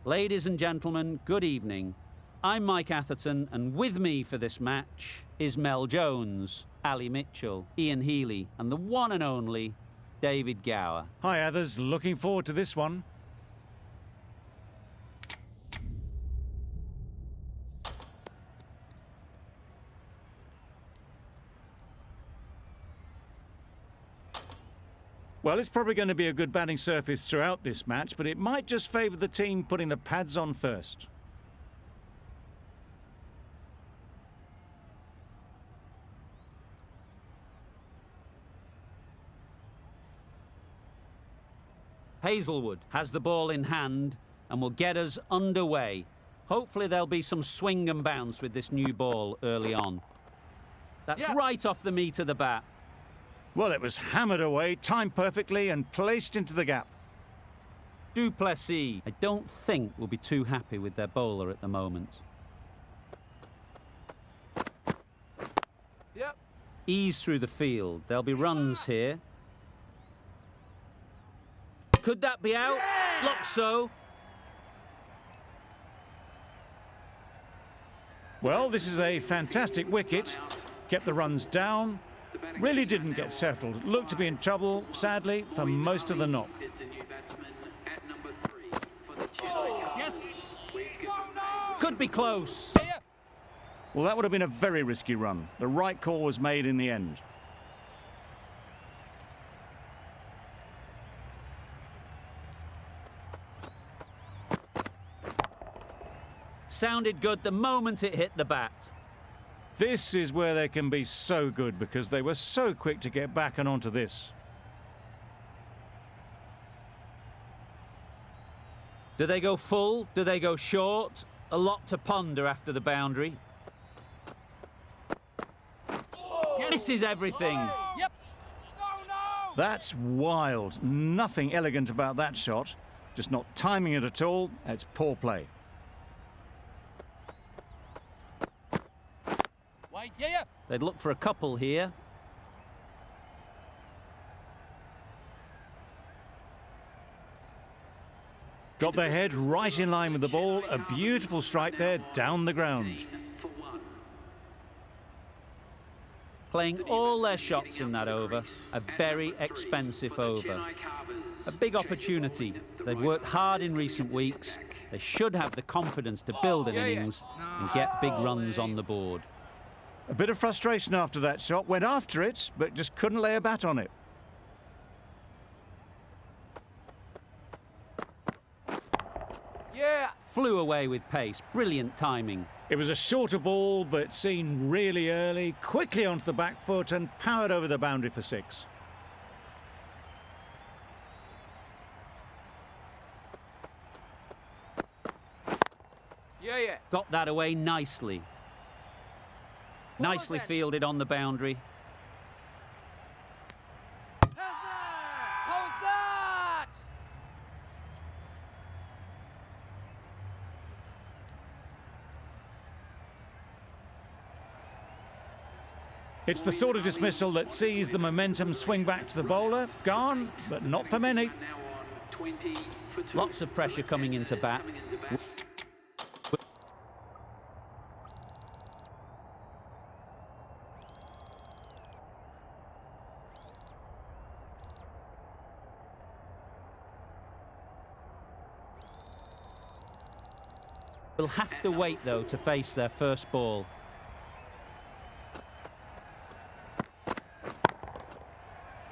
Ladies and gentlemen, good evening. I'm Mike Atherton, and with me for this match is Mel Jones, Ali Mitchell, Ian Healy, and the one and only David Gower. Hi, others. Looking forward to this one. Well, it's probably going to be a good batting surface throughout this match, but it might just favour the team putting the pads on first. Hazelwood has the ball in hand and will get us underway. Hopefully there'll be some swing and bounce with this new ball early on. That's right off the meat of the bat. Well, it was hammered away, timed perfectly and placed into the gap. Du Plessis, I don't think will be too happy with their bowler at the moment. Ease through the field. There'll be runs here. Could that be out? Looks so. Well, this is a fantastic wicket. Kept the runs down. Really didn't get settled. Looked to be in trouble, sadly, for most of the knock. Could be close. Well, that would have been a very risky run. The right call was made in the end. Sounded good the moment it hit the bat. This is where they can be so good because they were so quick to get back and onto this. Do they go full? Do they go short? A lot to ponder after the boundary. This is everything. That's wild. Nothing elegant about that shot. Just not timing it at all. It's poor play. They'd look for a couple here. Got their head right in line with the ball. A beautiful strike there, down the ground. Playing all their shots in that over. A very expensive over. A big opportunity. They've worked hard in recent weeks. They should have the confidence to build an innings and get big runs on the board. A bit of frustration after that shot. Went after it, but just couldn't lay a bat on it. Flew away with pace. Brilliant timing. It was a shorter ball, but seen really early. Quickly onto the back foot and powered over the boundary for 6. Got that away nicely. Nicely fielded on the boundary. It's the sort of dismissal that sees the momentum swing back to the bowler. Gone, but not for many. Lots of pressure coming into bat. Will have to wait, though, to face their first ball.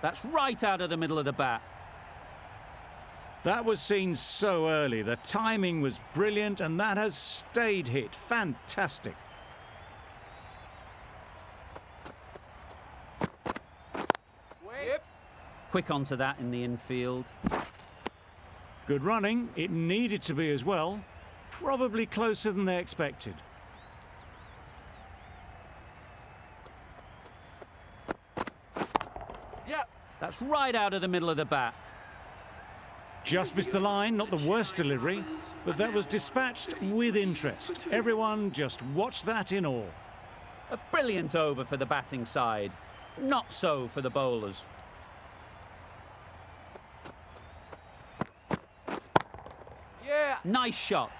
That's right out of the middle of the bat. That was seen so early. The timing was brilliant, and that has stayed hit. Fantastic. Quick onto that in the infield. Good running. It needed to be as well. Probably closer than they expected. That's right out of the middle of the bat. Just missed the line, not the worst delivery, but that was dispatched with interest. Everyone just watched that in awe. A brilliant over for the batting side. Not so for the bowlers. Yeah. Nice shot.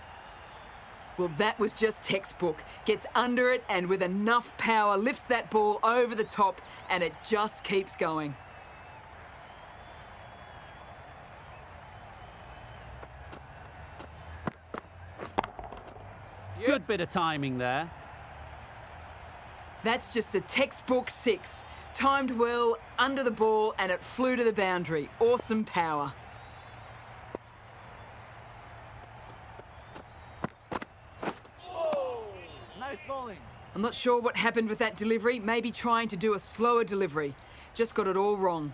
Well, that was just textbook. Gets under it and with enough power lifts that ball over the top and it just keeps going. Good bit of timing there. That's just a textbook 6. Timed well, under the ball, and it flew to the boundary. Awesome power. Oh, nice bowling. I'm not sure what happened with that delivery. Maybe trying to do a slower delivery. Just got it all wrong.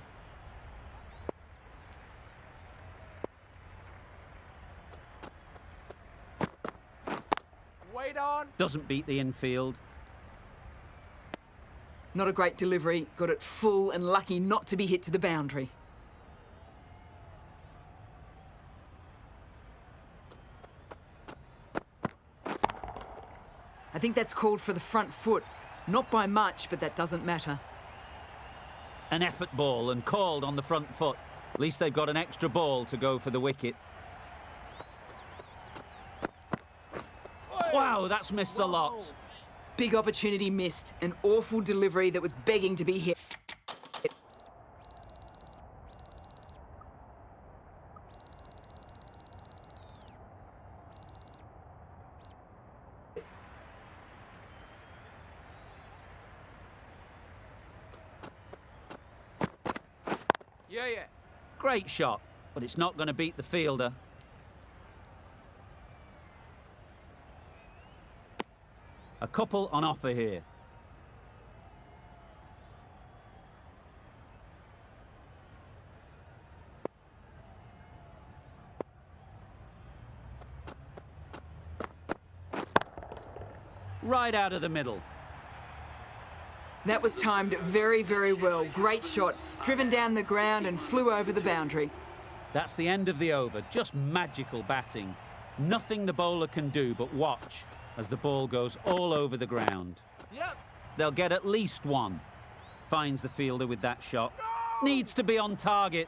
Wait on. Doesn't beat the infield. Not a great delivery. Got it full and lucky not to be hit to the boundary. I think that's called for the front foot. Not by much, but that doesn't matter. An effort ball and called on the front foot. At least they've got an extra ball to go for the wicket. Wow, that's missed the lot. Big opportunity missed. An awful delivery that was begging to be hit. Yeah. Great shot, but it's not going to beat the fielder. A couple on offer here. Right out of the middle. That was timed very, very well. Great shot. Driven down the ground and flew over the boundary. That's the end of the over. Just magical batting. Nothing the bowler can do but watch as the ball goes all over the ground. Yep. They'll get at least one. Finds the fielder with that shot. Needs to be on target.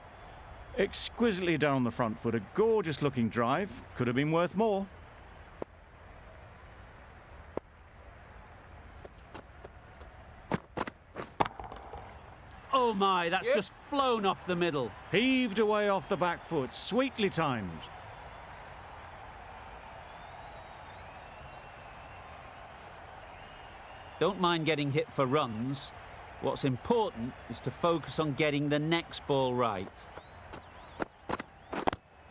Exquisitely down the front foot. A gorgeous looking drive. Could have been worth more. Oh my, that's just flown off the middle. Heaved away off the back foot. Sweetly timed. Don't mind getting hit for runs. What's important is to focus on getting the next ball right.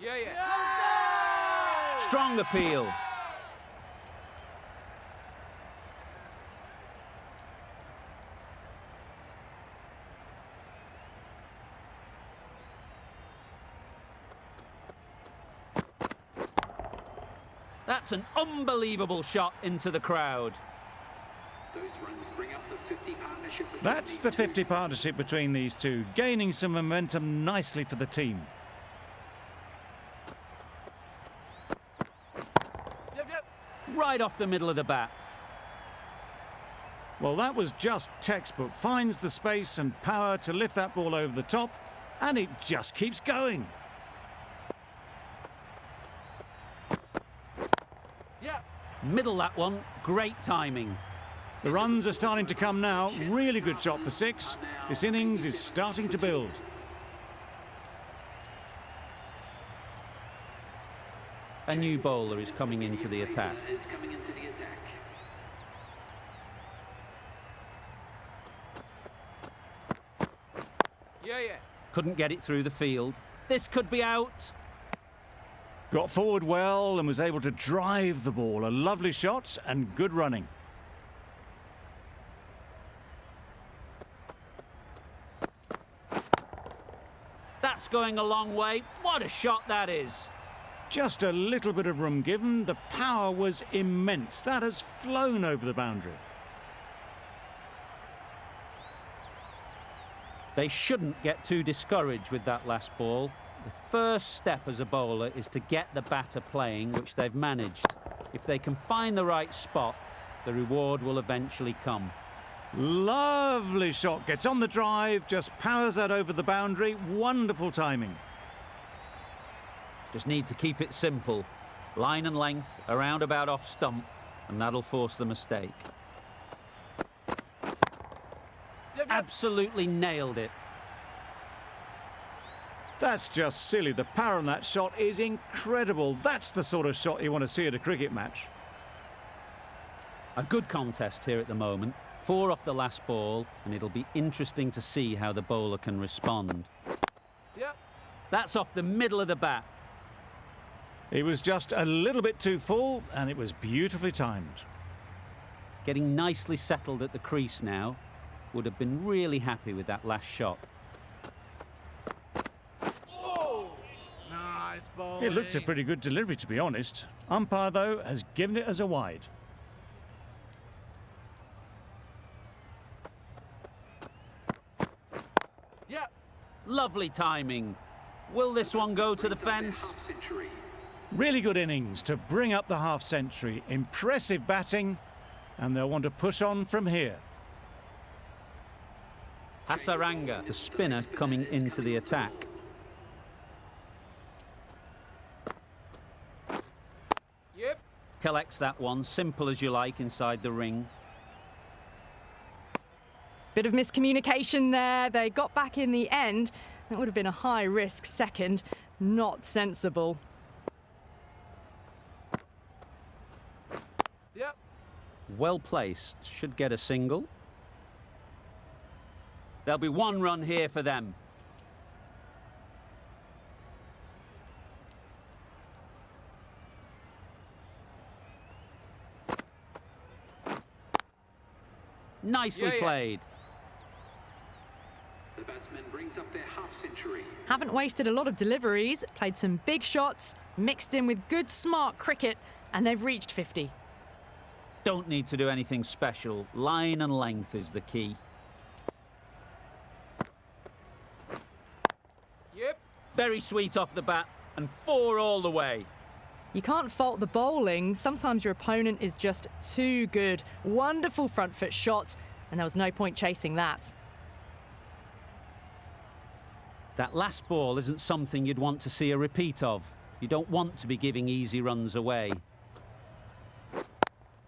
Yeah. Strong appeal. That's an unbelievable shot into the crowd. Those runs bring up the 50 partnership. That's the 50 partnership between these two, gaining some momentum nicely for the team. Yep. Right off the middle of the bat. Well, that was just textbook. Finds the space and power to lift that ball over the top, and it just keeps going. Yep. Middle that one. Great timing. The runs are starting to come now. Really good shot for 6. This innings is starting to build. A new bowler is coming into the attack. Yeah. Couldn't get it through the field. This could be out. Got forward well and was able to drive the ball. A lovely shot and good running. That's going a long way. What a shot that is. Just a little bit of room given. The power was immense. That has flown over the boundary. They shouldn't get too discouraged with that last ball. The first step as a bowler is to get the batter playing, which they've managed. If they can find the right spot, the reward will eventually come. Lovely shot. Gets on the drive, just powers that over the boundary. Wonderful timing. Just need to keep it simple. Line and length, around about off stump, and that'll force the mistake. Absolutely nailed it. That's just silly. The power on that shot is incredible. That's the sort of shot you want to see at a cricket match. A good contest here at the moment. 4 off the last ball, and it'll be interesting to see how the bowler can respond. Yep. That's off the middle of the bat. He was just a little bit too full, and it was beautifully timed. Getting nicely settled at the crease now. Would have been really happy with that last shot. Nice ball. It looked a pretty good delivery, to be honest. Umpire, though, has given it as a wide. Yep. Lovely timing. Will this one go to the fence? Half-century. Really good innings to bring up the half-century. Impressive batting, and they'll want to push on from here. Hasaranga, the spinner, coming into the attack. Yep. Collects that one, simple as you like, inside the ring. Bit of miscommunication there. They got back in the end. That would have been a high-risk second. Not sensible. Yep. Well placed, should get a single. There'll be 1 run here for them. Nicely played. The batsman brings up their half-century. Haven't wasted a lot of deliveries, played some big shots, mixed in with good, smart cricket, and they've reached 50. Don't need to do anything special. Line and length is the key. Yep. Very sweet off the bat, and 4 all the way. You can't fault the bowling. Sometimes your opponent is just too good. Wonderful front foot shot, and there was no point chasing that. That last ball isn't something you'd want to see a repeat of. You don't want to be giving easy runs away.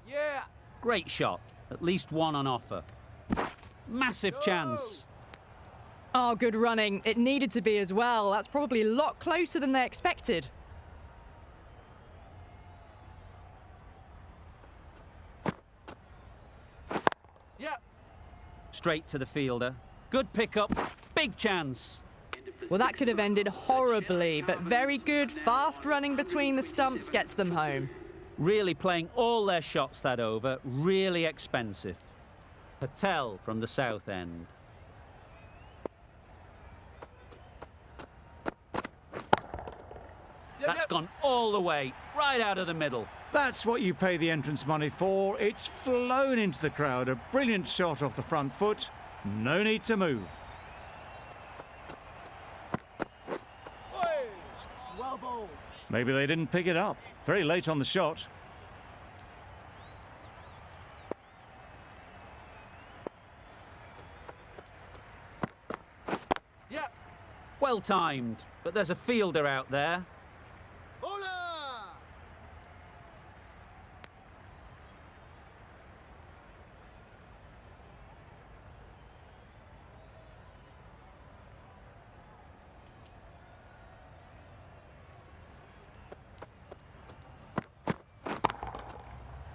Yeah. Great shot. At least 1 on offer. Massive chance. Oh, good running. It needed to be as well. That's probably a lot closer than they expected. Yep. Straight to the fielder. Good pickup. Big chance. Well, that could have ended horribly, but very good, fast running between the stumps gets them home. Really playing all their shots that over. Really expensive. Patel from the south end. That's gone all the way, right out of the middle. That's what you pay the entrance money for. It's flown into the crowd. A brilliant shot off the front foot. No need to move. Well bowled. Maybe they didn't pick it up. Very late on the shot. Yep. Well timed, but there's a fielder out there. Bowler.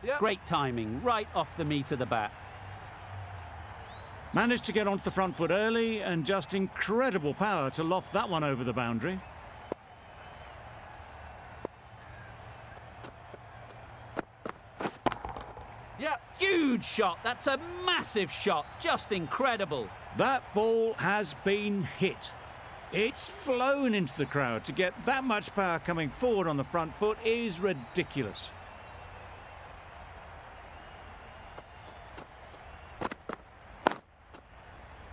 Yep. Great timing, right off the meat of the bat. Managed to get onto the front foot early and just incredible power to loft that one over the boundary. Yep. Huge shot, that's a massive shot, just incredible. That ball has been hit. It's flown into the crowd. To get that much power coming forward on the front foot is ridiculous.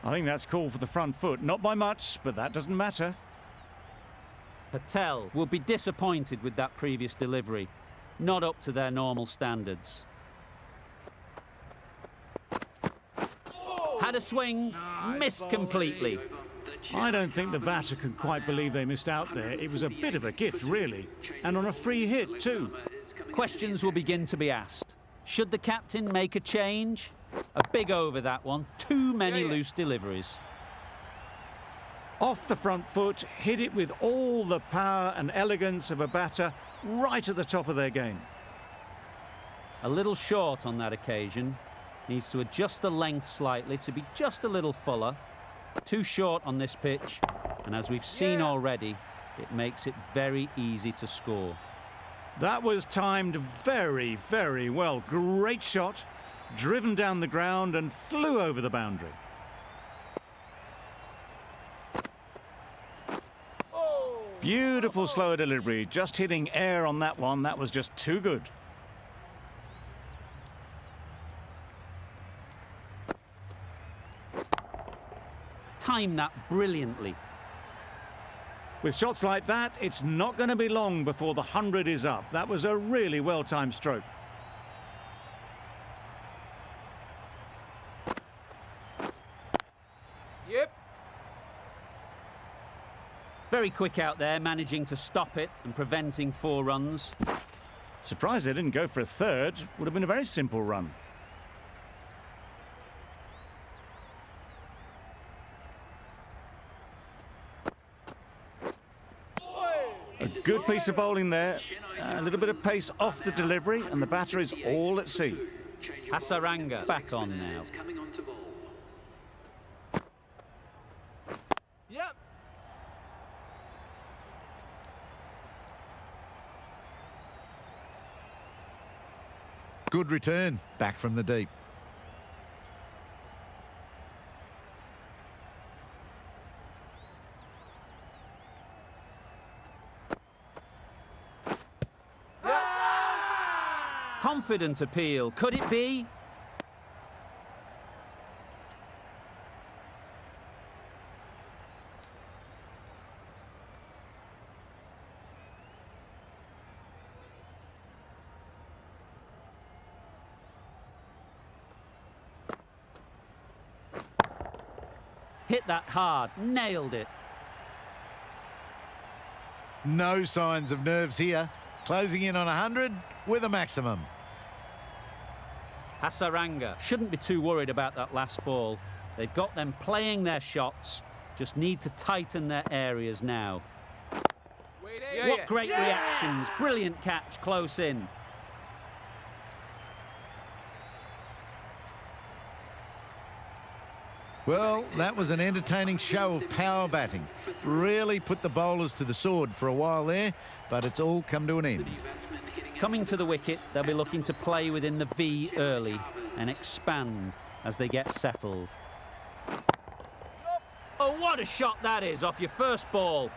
I think that's called for the front foot. Not by much, but that doesn't matter. Patel will be disappointed with that previous delivery. Not up to their normal standards. Had a swing, missed completely. I don't think the batter can quite believe they missed out there. It was a bit of a gift, really. And on a free hit, too. Questions will begin to be asked. Should the captain make a change? A big over, that one. Too many loose deliveries. Off the front foot, hit it with all the power and elegance of a batter right at the top of their game. A little short on that occasion. Needs to adjust the length slightly to be just a little fuller. Too short on this pitch, and as we've seen already, it makes it very easy to score. That was timed very, very well. Great shot, driven down the ground and flew over the boundary. Beautiful slower delivery, just hitting air on that one. That was just too good. Timed that brilliantly. With shots like that, it's not going to be long before the 100 is up. That was a really well-timed stroke. Yep. Very quick out there, managing to stop it and preventing 4 runs. Surprised they didn't go for a third. Would have been a very simple run. A good piece of bowling there. A little bit of pace off the delivery, and the batter is all at sea. Hasaranga back on now. Coming on to bowl. Yep. Good return, back from the deep. Confident appeal, could it be? Hit that hard, nailed it. No signs of nerves here. Closing in on 100 with a maximum. Hasaranga shouldn't be too worried about that last ball. They've got them playing their shots, just need to tighten their areas now. What great reactions, brilliant catch close in. Well, that was an entertaining show of power batting. Really put the bowlers to the sword for a while there, but it's all come to an end. Coming to the wicket, they'll be looking to play within the V early and expand as they get settled. Oh, what a shot that is off your first ball.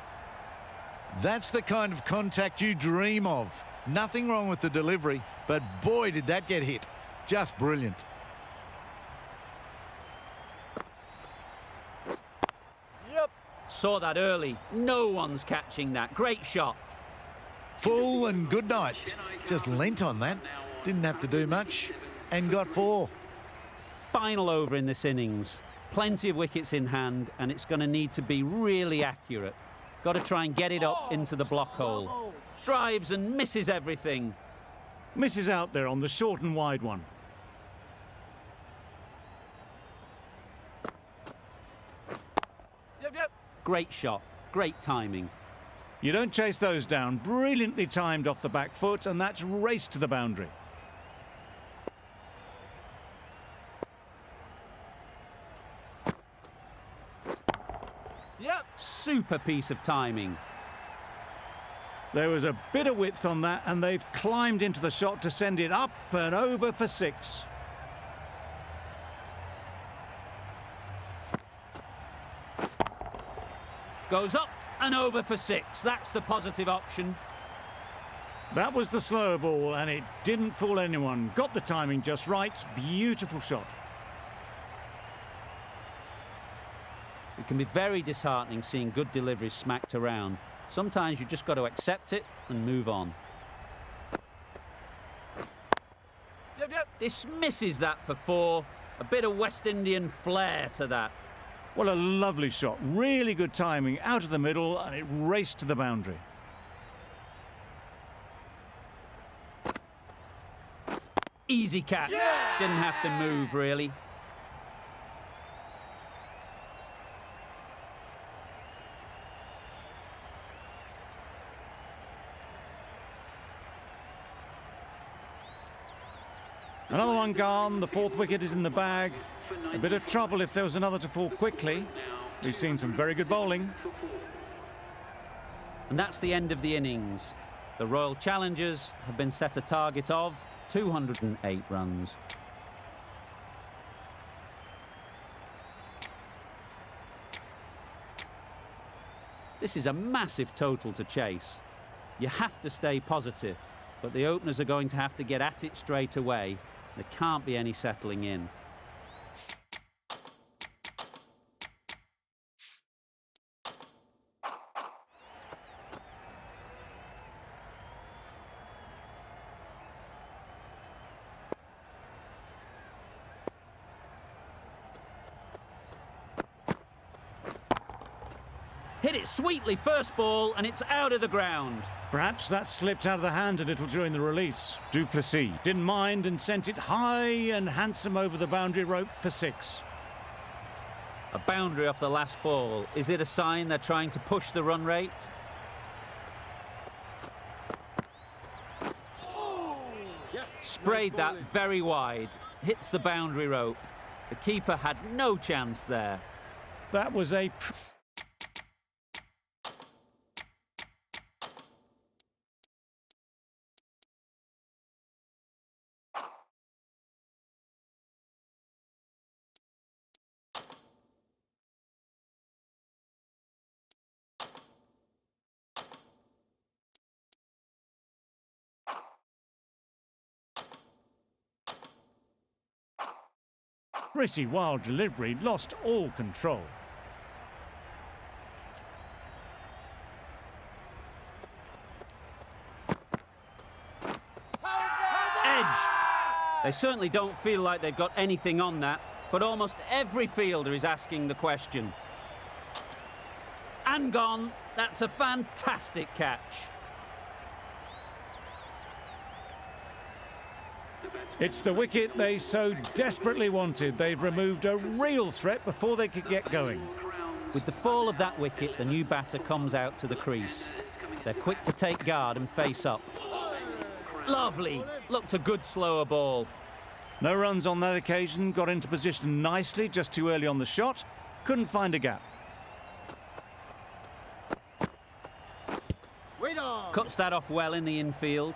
That's the kind of contact you dream of. Nothing wrong with the delivery, but boy, did that get hit. Just brilliant. Saw that early. No one's catching that. Great shot. Full and good night. Just lent on that. Didn't have to do much and got 4. Final over in this innings. Plenty of wickets in hand, and it's going to need to be really accurate. Got to try and get it up into the block hole. Drives and misses everything. Misses out there on the short and wide one. Yep. Great shot. Great timing. You don't chase those down. Brilliantly timed off the back foot, and that's raced to the boundary. Yep. Super piece of timing. There was a bit of width on that, and they've climbed into the shot to send it up and over for 6. Goes up and over for 6. That's the positive option. That was the slower ball, and it didn't fool anyone. Got the timing just right. Beautiful shot. It can be very disheartening seeing good deliveries smacked around. Sometimes you just got to accept it and move on. Yep. Dismisses that for 4. A bit of West Indian flair to that. Well, a lovely shot. Really good timing out of the middle, and it raced to the boundary. Easy catch. Didn't have to move, really. Another one gone. The fourth wicket is in the bag. A bit of trouble if there was another to fall quickly. We've seen some very good bowling. And that's the end of the innings. The Royal Challengers have been set a target of 208 runs. This is a massive total to chase. You have to stay positive, but the openers are going to have to get at it straight away. There can't be any settling in. Hit it sweetly first ball, and it's out of the ground. Perhaps that slipped out of the hand a little during the release. Duplessis didn't mind and sent it high and handsome over the boundary rope for 6. A boundary off the last ball. Is it a sign they're trying to push the run rate? Sprayed that very wide. Hits the boundary rope. The keeper had no chance there. That was a... pretty wild delivery, lost all control. Edged. They certainly don't feel like they've got anything on that, but almost every fielder is asking the question. And gone. That's a fantastic catch. It's the wicket they so desperately wanted. They've removed a real threat before they could get going. With the fall of that wicket, the new batter comes out to the crease. They're quick to take guard and face up. Lovely. Looked a good slower ball. No runs on that occasion. Got into position nicely, just too early on the shot. Couldn't find a gap. Cuts that off well in the infield.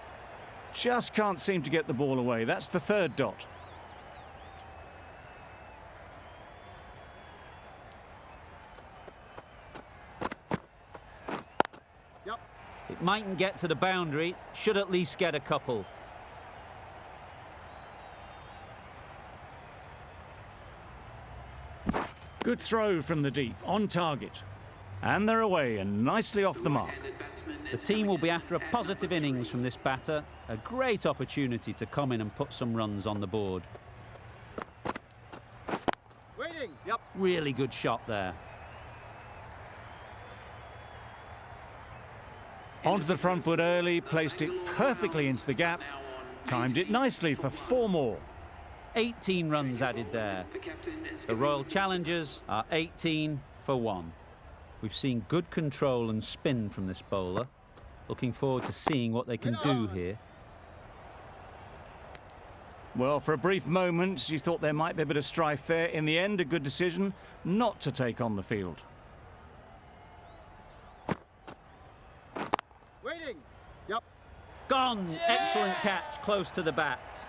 Just can't seem to get the ball away. That's the third dot. It mightn't get to the boundary, should at least get a couple. Good throw from the deep, on target. And they're away and nicely off the mark. The team will be after a positive innings from this batter. A great opportunity to come in and put some runs on the board. Really good shot there. Onto the front foot early, placed it perfectly into the gap. Timed it nicely for 4 more. 18 runs added there. The Royal Challengers are 18 for 1. We've seen good control and spin from this bowler. Looking forward to seeing what they can do here. Well, for a brief moment, you thought there might be a bit of strife there. In the end, a good decision not to take on the field. Gone! Excellent catch, close to the bat.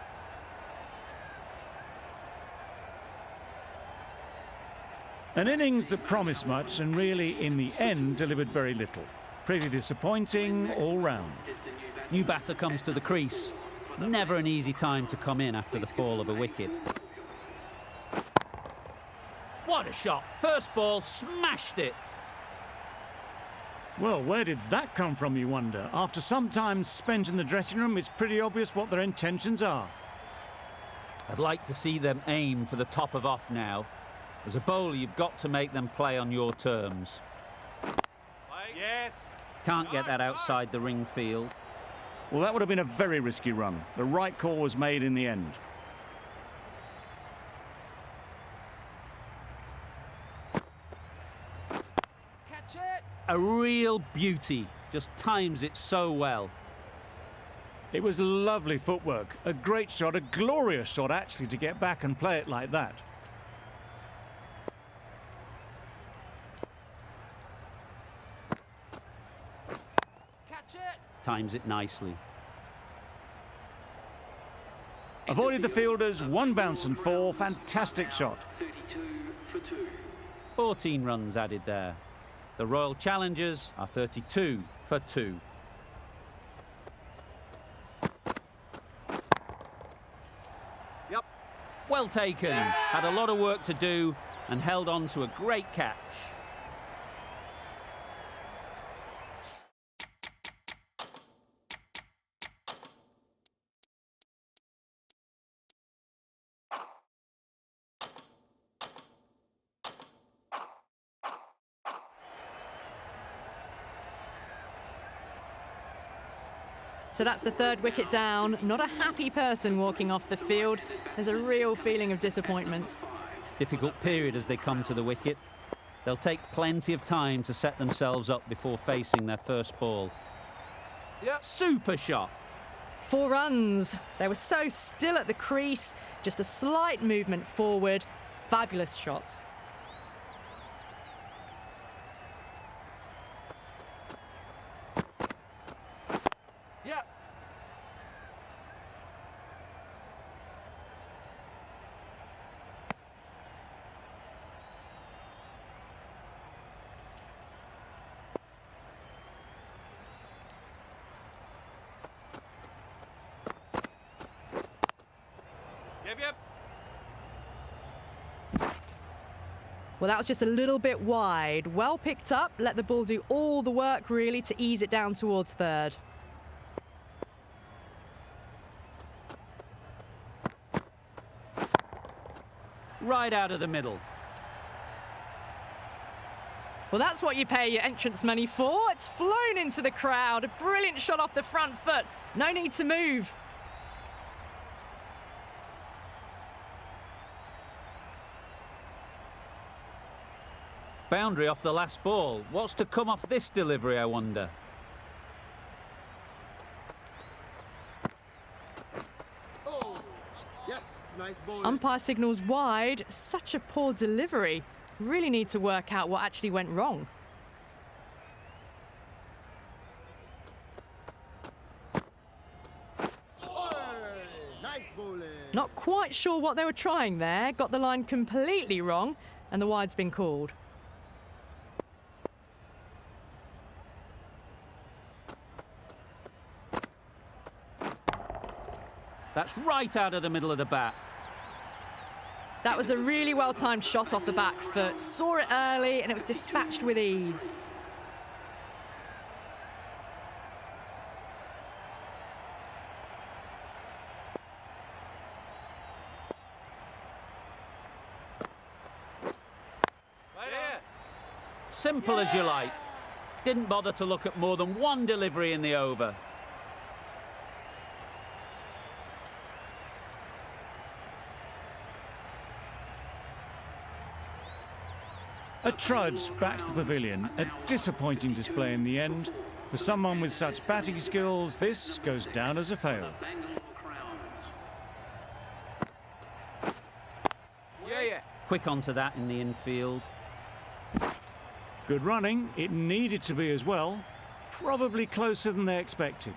An innings that promised much and really, in the end, delivered very little. Pretty disappointing all round. New batter comes to the crease. Never an easy time to come in after the fall of a wicket. What a shot! First ball, smashed it. Well, where did that come from, you wonder? After some time spent in the dressing room, it's pretty obvious what their intentions are. I'd like to see them aim for the top of off now. As a bowler, you've got to make them play on your terms. Yes. Can't get that outside the ring field. Well, that would have been a very risky run. The right call was made in the end. Catch it. A real beauty. Just times it so well. It was lovely footwork. A great shot, a glorious shot, actually, to get back and play it like that. Catch it. Times it nicely. Avoided the fielders, one bounce and four. Fantastic shot. 32 for 2. 14 runs added there. The Royal Challengers are 32 for 2. Yep. Well taken. Had a lot of work to do and held on to a great catch. So that's the third wicket down. Not a happy person walking off the field. There's a real feeling of disappointment. Difficult period as they come to the wicket. They'll take plenty of time to set themselves up before facing their first ball. Yep. Super shot. 4 runs. They were so still at the crease. Just a slight movement forward. Fabulous shot. Yep. Yep. Well, that was just a little bit wide. Well picked up. Let the ball do all the work, really, to ease it down towards third. Right out of the middle. Well, that's what you pay your entrance money for. It's flown into the crowd. A brilliant shot off the front foot. No need to move. Boundary off the last ball. What's to come off this delivery, I wonder? Umpire signals wide. Such a poor delivery. Really need to work out what actually went wrong. Not quite sure what they were trying there. Got the line completely wrong, and the wide's been called. That's right out of the middle of the bat. That was a really well-timed shot off the back foot. Saw it early, and it was dispatched with ease. Simple as you like. Didn't bother to look at more than one delivery in the over. A trudge back to the pavilion. A disappointing display in the end. For someone with such batting skills, this goes down as a fail. Yeah. Quick onto that in the infield. Good running. It needed to be as well. Probably closer than they expected.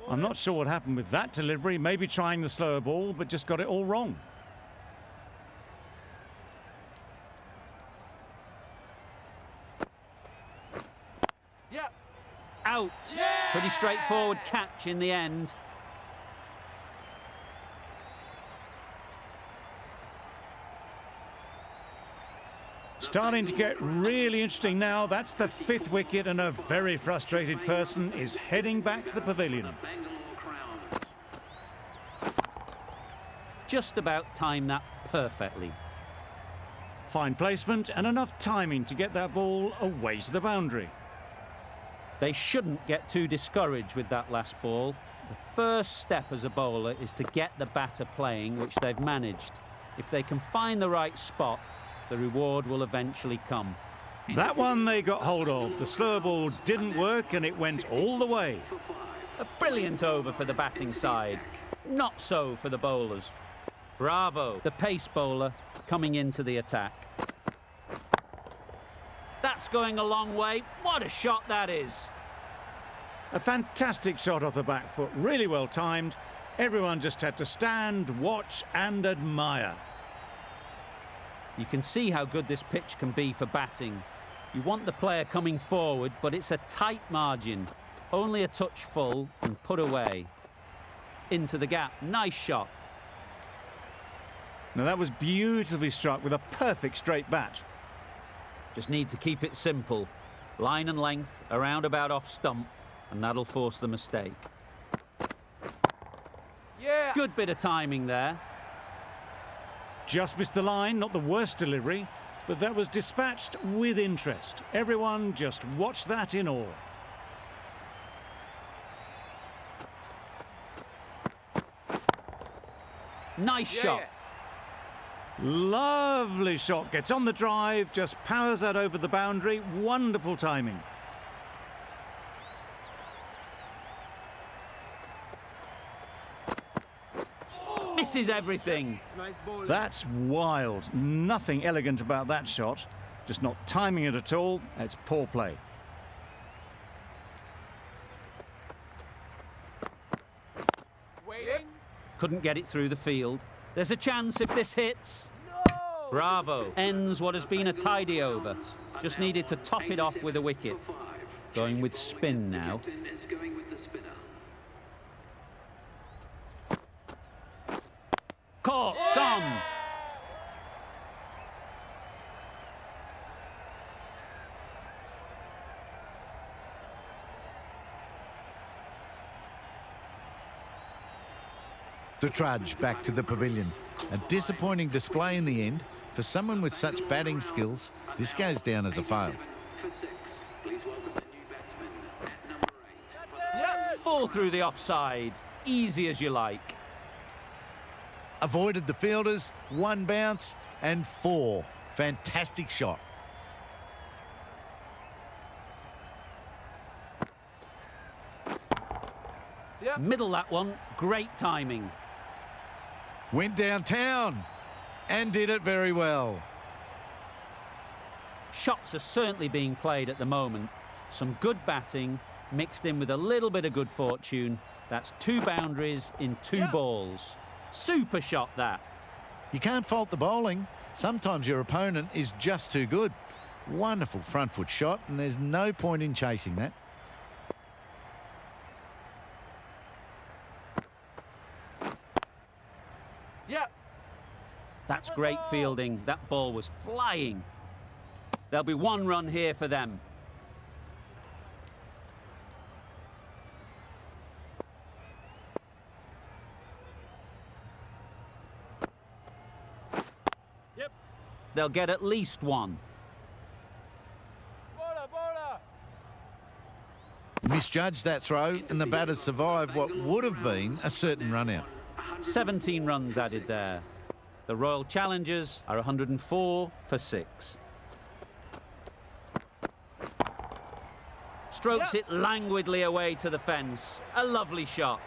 I'm not sure what happened with that delivery. Maybe trying the slower ball, but just got it all wrong. Yeah. Out. Pretty straightforward catch in the end. Starting to get really interesting now. That's the 5th wicket, and a very frustrated person is heading back to the pavilion. Just about timed that perfectly. Fine placement and enough timing to get that ball away to the boundary. They shouldn't get too discouraged with that last ball. The first step as a bowler is to get the batter playing, which they've managed. If they can find the right spot, the reward will eventually come. That one they got hold of. The slower ball didn't work and it went all the way. A brilliant over for the batting side. Not so for the bowlers. Bravo, the pace bowler coming into the attack. That's going a long way. What a shot that is. A fantastic shot off the back foot, really well timed. Everyone just had to stand, watch and admire. You can see how good this pitch can be for batting. You want the player coming forward, but it's a tight margin. Only a touch full and put away. Into the gap. Nice shot. Now that was beautifully struck with a perfect straight bat. Just need to keep it simple. Line and length, around about off stump, and that'll force the mistake. Yeah. Good bit of timing there. Just missed the line, not the worst delivery, but that was dispatched with interest. Everyone just watched that in awe. Nice shot. Lovely shot, gets on the drive, just powers that over the boundary. Wonderful timing. Misses everything. That's wild. Nothing elegant about that shot. Just not timing it at all. It's poor play. Waiting. Couldn't get it through the field. There's a chance if this hits. No. Bravo. Ends what has been a tidy over. Just needed to top it off with a wicket. Going with spin now. Caught. Gone. The trudge back to the pavilion. A disappointing display in the end. For someone with such batting skills, this goes down as a fail. Fall through the offside. Easy as you like. Avoided the fielders, 1 bounce and 4. Fantastic shot. Yep. Middle that one. Great timing. Went downtown and did it very well. Shots are certainly being played at the moment. Some good batting mixed in with a little bit of good fortune. That's 2 boundaries in 2 balls. Super shot that. You can't fault the bowling. Sometimes your opponent is just too good. Wonderful front foot shot, and there's no point in chasing that. Yeah. That's great fielding. That ball was flying. There'll be 1 run here for them. Yep. They'll get at least 1. Bowler. Misjudged that throw, and the batters survived what would have been a certain run out. 17 runs added there. The Royal Challengers are 104 for 6. Strokes it languidly away to the fence. A lovely shot.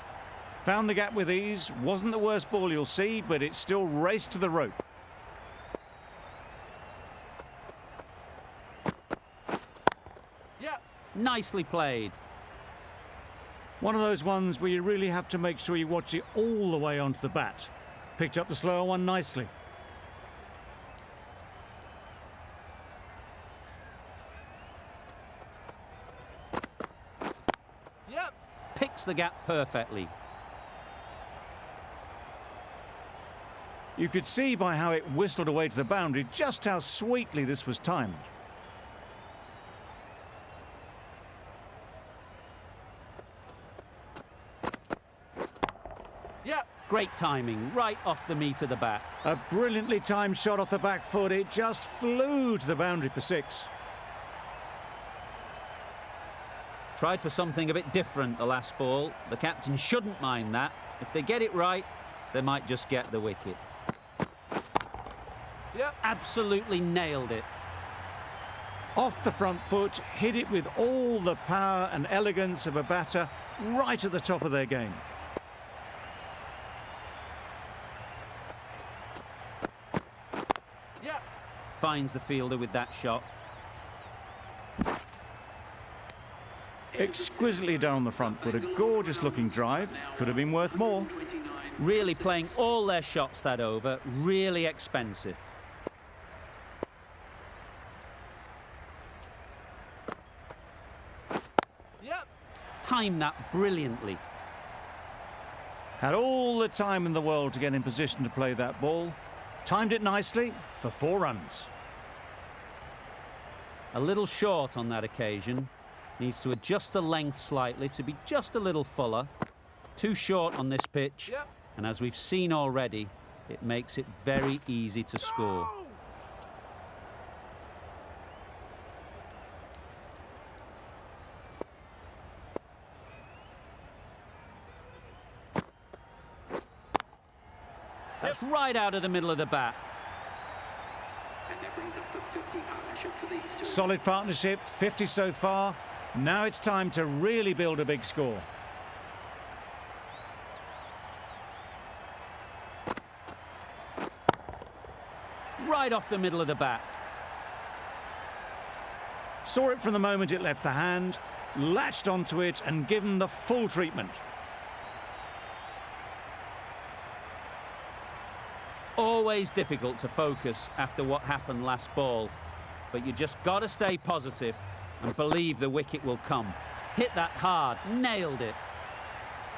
Found the gap with ease. Wasn't the worst ball you'll see, but it still raced to the rope. Nicely played. One of those ones where you really have to make sure you watch it all the way onto the bat. Picked up the slower one nicely. Yep. Picks the gap perfectly. You could see by how it whistled away to the boundary just how sweetly this was timed. Yep. Great timing, right off the meat of the bat. A brilliantly timed shot off the back foot. It just flew to the boundary for 6. Tried for something a bit different the last ball. The captain shouldn't mind that. If they get it right, they might just get the wicket. Yep. Absolutely nailed it. Off the front foot, hit it with all the power and elegance of a batter right at the top of their game. Yep. Finds the fielder with that shot. Exquisitely done on the front foot. A gorgeous looking drive. Could have been worth more. Really playing all their shots that over. Really expensive. Yep. Timed that brilliantly. Had all the time in the world to get in position to play that ball. Timed it nicely for 4 runs. A little short on that occasion. Needs to adjust the length slightly to be just a little fuller. Too short on this pitch. Yep. And as we've seen already, it makes it very easy to score. Oh! That's right out of the middle of the bat. And that brings up the 50 partnership for these two. Solid partnership, 50 so far. Now it's time to really build a big score. Right off the middle of the bat. Saw it from the moment it left the hand, latched onto it and given the full treatment. Always difficult to focus after what happened last ball, but you just got to stay positive and believe the wicket will come. Hit that hard, nailed it.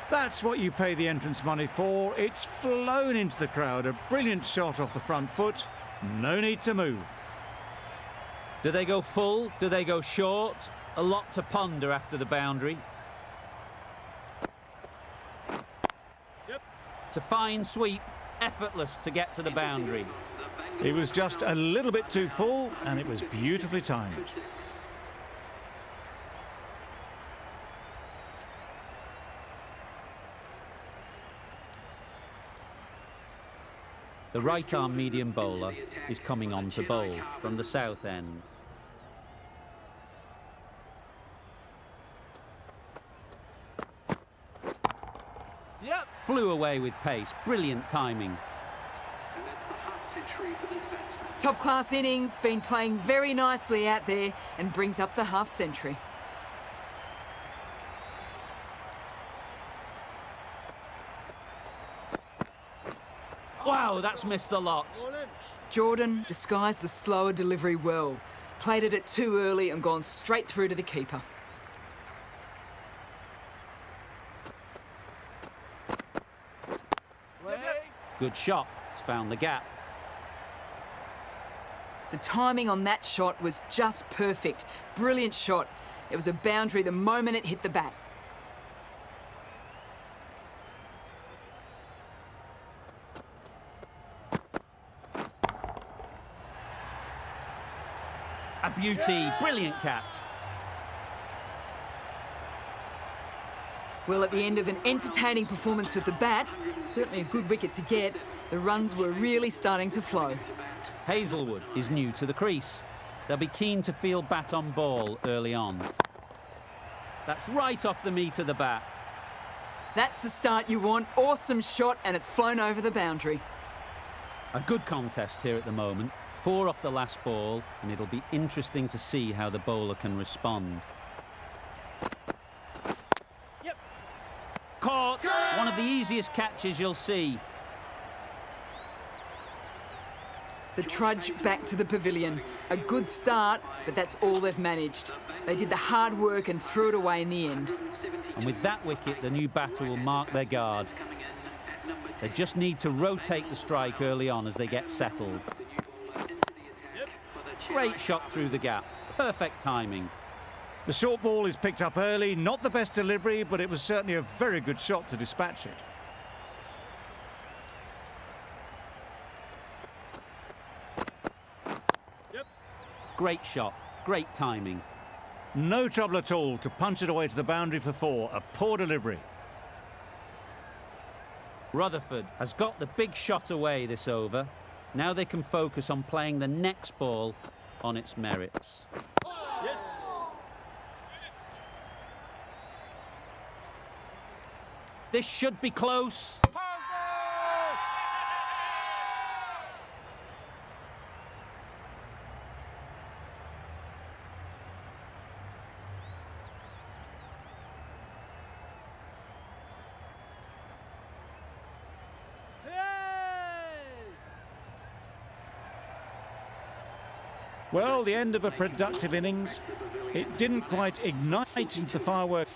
That's what you pay the entrance money for. It's flown into the crowd. A brilliant shot off the front foot. No need to move. Do they go full? Do they go short? A lot to ponder after the boundary. Yep. It's a fine sweep, effortless to get to the boundary. It was just a little bit too full and it was beautifully timed. The right-arm medium bowler is coming on to bowl from the south end. Yep. Flew away with pace, brilliant timing. And that's the half century for this batsman. Top class innings, been playing very nicely out there and brings up the half century. Wow, that's missed the lot. Jordan disguised the slower delivery well. Played it too early and gone straight through to the keeper. Good shot, it's found the gap. The timing on that shot was just perfect. Brilliant shot. It was a boundary the moment it hit the bat. A beauty, brilliant catch. Well, at the end of an entertaining performance with the bat, certainly a good wicket to get, the runs were really starting to flow. Hazelwood is new to the crease. They'll be keen to field bat on ball early on. That's right off the meat of the bat. That's the start you want. Awesome shot, and it's flown over the boundary. A good contest here at the moment. 4 off the last ball, and it'll be interesting to see how the bowler can respond. Yep. easiest catches you'll see. The trudge back to the pavilion. A good start, but that's all they've managed. They did the hard work and threw it away in the end. And with that wicket, the new batter will mark their guard. They just need to rotate the strike early on as they get settled. Great shot through the gap. Perfect timing. The short ball is picked up early. Not the best delivery, but it was certainly a very good shot to dispatch it. Great shot. Great timing. No trouble at all to punch it away to the boundary for 4. A poor delivery. Rutherford has got the big shot away this over. Now they can focus on playing the next ball on its merits. This should be close. Well, the end of a productive innings. It didn't quite ignite into the fireworks.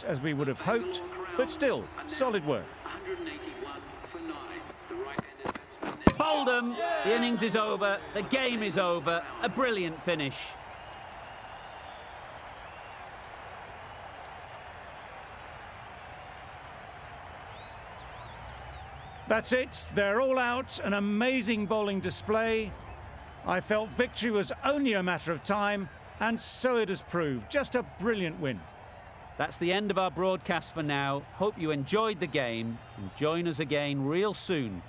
As we would have hoped, but still, solid work. 181 for 9. The right-handed batsman. Bowled 'em. The innings is over. The game is over. A brilliant finish. That's it. They're all out. An amazing bowling display. I felt victory was only a matter of time, and so it has proved. Just a brilliant win. That's the end of our broadcast for now. Hope you enjoyed the game and join us again real soon